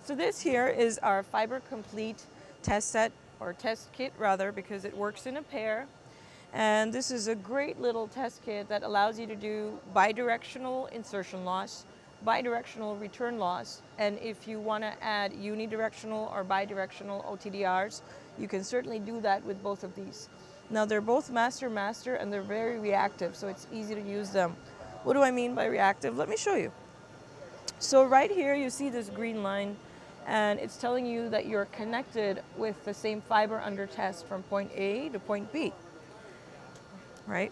So this here is our Fiber Complete test set, or test kit rather, because it works in a pair. And this is a great little test kit that allows you to do bidirectional insertion loss, bidirectional return loss, and if you want to add unidirectional or bidirectional OTDRs, you can certainly do that with both of these. Now they're both master-master and they're very reactive, so it's easy to use them. What do I mean by reactive? Let me show you. So right here you see this green line, and it's telling you that you're connected with the same fiber under test from point A to point B, right?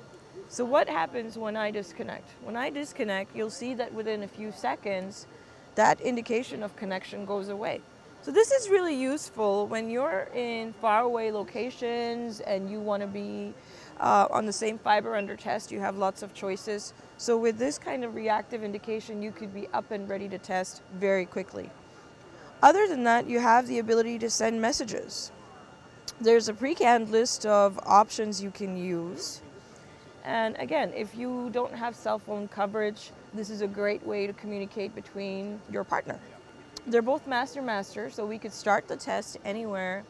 So what happens when I disconnect? When I disconnect, you'll see that within a few seconds, that indication of connection goes away. So this is really useful when you're in faraway locations and you want to be on the same fiber under test. You have lots of choices. So with this kind of reactive indication, you could be up and ready to test very quickly. Other than that, you have the ability to send messages. There's a pre-canned list of options you can use. And again, if you don't have cell phone coverage, this is a great way to communicate between your partner. They're both master-master, so we could start the test anywhere.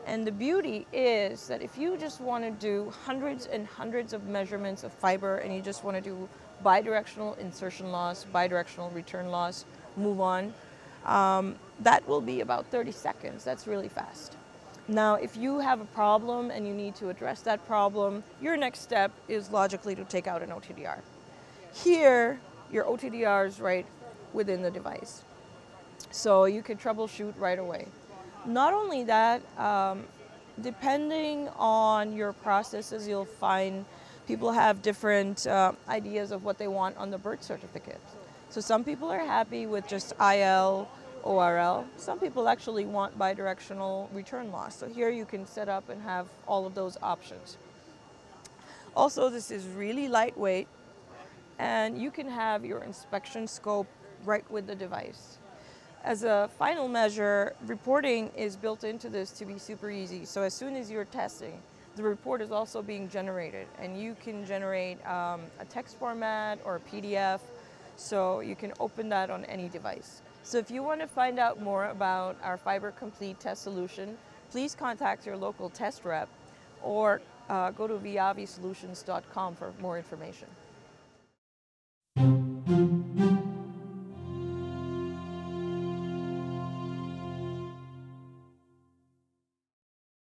And the beauty is that if you just want to do hundreds and hundreds of measurements of fiber and you just want to do bidirectional insertion loss, bidirectional return loss, move on, that will be about 30 seconds. That's really fast. Now, if you have a problem and you need to address that problem, your next step is logically to take out an OTDR. Here, your OTDR is right within the device, so you can troubleshoot right away. Not only that, depending on your processes, you'll find people have different ideas of what they want on the birth certificate. So some people are happy with just IL, ORL. Some people actually want bidirectional return loss. So here you can set up and have all of those options. Also, this is really lightweight, and you can have your inspection scope right with the device. As a final measure, reporting is built into this to be super easy. So as soon as you're testing, the report is also being generated, and you can generate a text format or a PDF, so you can open that on any device. So if you want to find out more about our Fiber Complete test solution, please contact your local test rep or go to viavisolutions.com for more information.